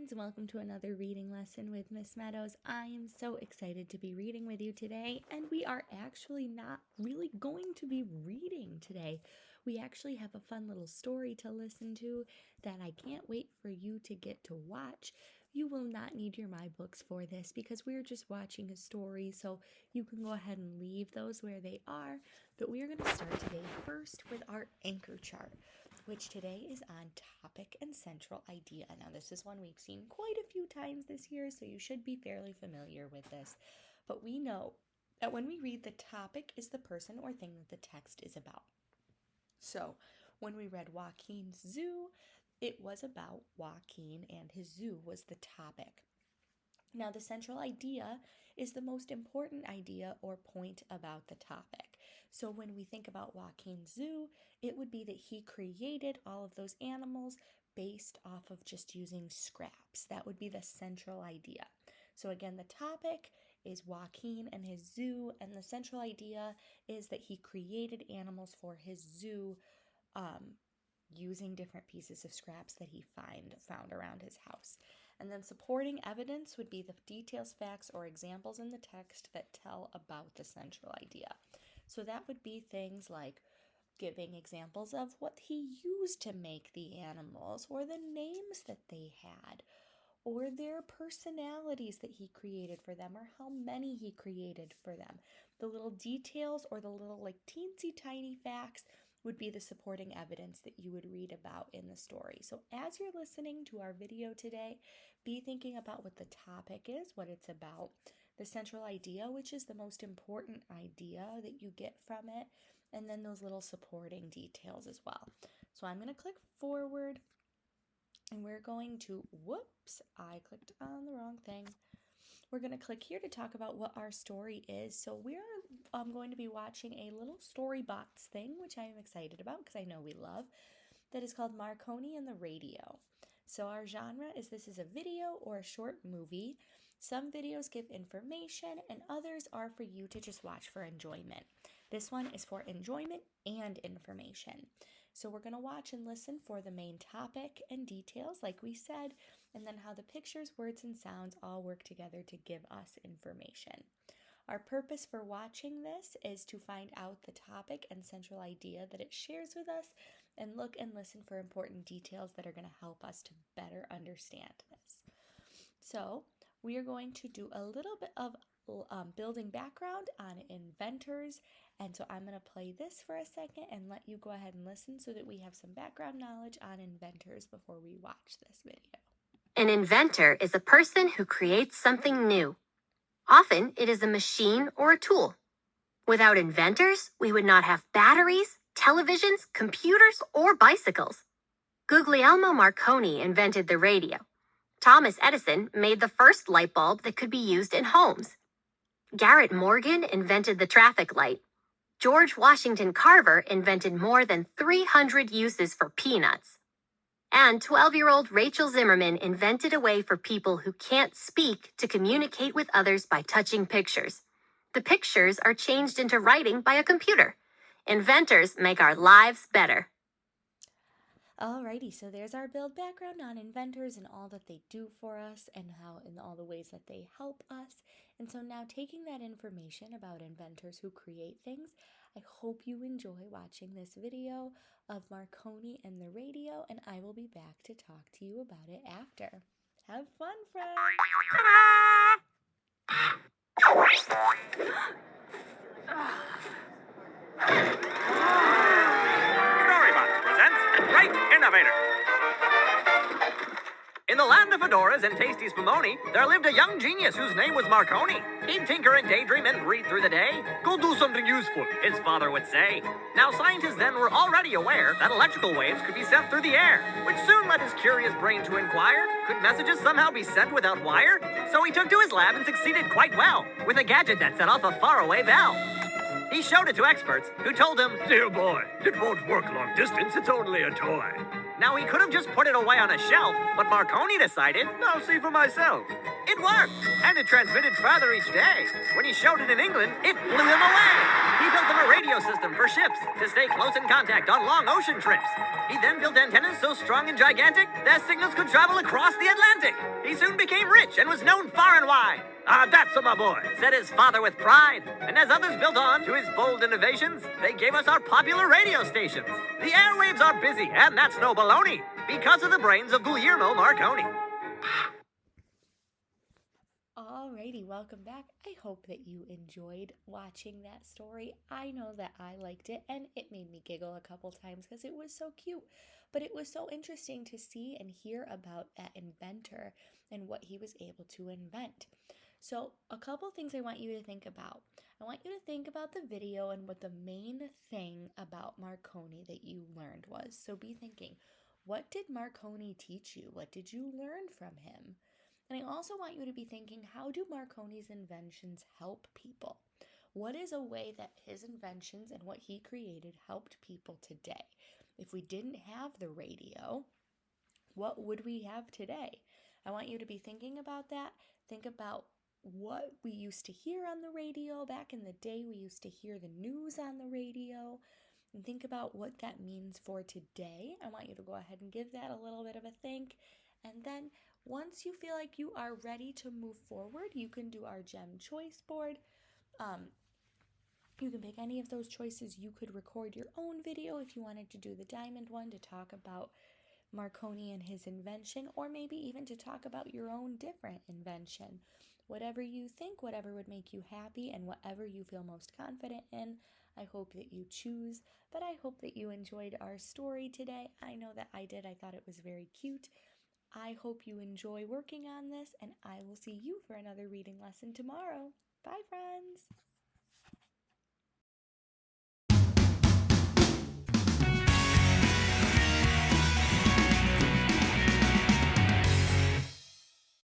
friends, and welcome to another reading lesson with Miss Meadows. I am so excited to be reading with you today, and we are actually not really going to be reading today. We actually have a fun little story to listen to that I can't wait for you to get to watch. You will not need your My Books for this because we're just watching a story, so you can go ahead and leave those where they are. But we are going to start today first with our anchor chart, which today is on topic and central idea. Now, this is one we've seen quite a few times this year, so you should be fairly familiar with this. But we know that when we read, the topic is the person or thing that the text is about. So when we read Joaquin's zoo, it was about Joaquin and his zoo was the topic. Now, the central idea is the most important idea or point about the topic. So when we think about Joaquin's zoo, it would be that he created all of those animals based off of just using scraps. That would be the central idea. So again, the topic is Joaquin and his zoo, and the central idea is that he created animals for his zoo using different pieces of scraps that he found around his house. And then supporting evidence would be the details, facts, or examples in the text that tell about the central idea. So that would be things like giving examples of what he used to make the animals, or the names that they had, or their personalities that he created for them, or how many he created for them. The little details or the little teensy tiny facts would be the supporting evidence that you would read about in the story. So as you're listening to our video today, be thinking about what the topic is, what it's about, the central idea, which is the most important idea that you get from it, and then those little supporting details as well. So I'm going to click forward, and we're going to, whoops, I clicked on the wrong thing. We're going to click here to talk about what our story is. So we're going to be watching a little story box thing, which I am excited about because I know we love, that is called Marconi and the Radio. So our genre is this is a video or a short movie. Some videos give information and others are for you to just watch for enjoyment. This one is for enjoyment and information. So we're going to watch and listen for the main topic and details, like we said, and then how the pictures, words, and sounds all work together to give us information. Our purpose for watching this is to find out the topic and central idea that it shares with us and look and listen for important details that are going to help us to better understand this. So we are going to do a little bit of building background on inventors, and so I'm going to play this for a second and let you go ahead and listen so that we have some background knowledge on inventors before we watch this video. An inventor is a person who creates something new. Often, it is a machine or a tool. Without inventors, we would not have batteries, televisions, computers, or bicycles. Guglielmo Marconi invented the radio. Thomas Edison made the first light bulb that could be used in homes. Garrett Morgan invented the traffic light. George Washington Carver invented more than 300 uses for peanuts. And 12-year-old Rachel Zimmerman invented a way for people who can't speak to communicate with others by touching pictures. The pictures are changed into writing by a computer. Inventors make our lives better. Alrighty, so there's our build background on inventors and all that they do for us and how in all the ways that they help us. And so now taking that information about inventors who create things, I hope you enjoy watching this video of Marconi and the radio, and I will be back to talk to you about it after. Have fun, friends! Storybox presents Great Innovator. In the land of fedoras and tasty spumoni, there lived a young genius whose name was Marconi. He'd tinker and daydream and read through the day. Go do something useful, his father would say. Now, scientists then were already aware that electrical waves could be sent through the air, which soon led his curious brain to inquire, could messages somehow be sent without wire? So he took to his lab and succeeded quite well, with a gadget that set off a faraway bell. He showed it to experts, who told him, Dear boy, it won't work long distance, it's only a toy. Now he could have just put it away on a shelf, but Marconi decided, I'll see for myself. It worked, and it transmitted farther each day. When he showed it in England, it blew him away. He built them a radio system for ships to stay close in contact on long ocean trips. He then built antennas so strong and gigantic, their signals could travel across the Atlantic. He soon became rich and was known far and wide. That's my boy. Said his father with pride. And as others built on to his bold innovations, they gave us our popular radio stations. The airwaves are busy, and that's no baloney, because of the brains of Guglielmo Marconi. Alrighty, welcome back. I hope that you enjoyed watching that story. I know that I liked it, and it made me giggle a couple times because it was so cute. But it was so interesting to see and hear about that inventor and what he was able to invent. So a couple things I want you to think about. I want you to think about the video and what the main thing about Marconi that you learned was. So be thinking, what did Marconi teach you? What did you learn from him? And I also want you to be thinking, how do Marconi's inventions help people? What is a way that his inventions and what he created helped people today? If we didn't have the radio, what would we have today? I want you to be thinking about that. Think about what we used to hear on the radio. Back in the day, we used to hear the news on the radio. And think about what that means for today. I want you to go ahead and give that a little bit of a think. And then once you feel like you are ready to move forward, you can do our gem choice board. You can pick any of those choices. You could record your own video if you wanted to do the diamond one to talk about Marconi and his invention, or maybe even to talk about your own different invention. Whatever you think, whatever would make you happy, and whatever you feel most confident in, I hope that you choose. But I hope that you enjoyed our story today. I know that I did. I thought it was very cute. I hope you enjoy working on this, and I will see you for another reading lesson tomorrow. Bye, friends!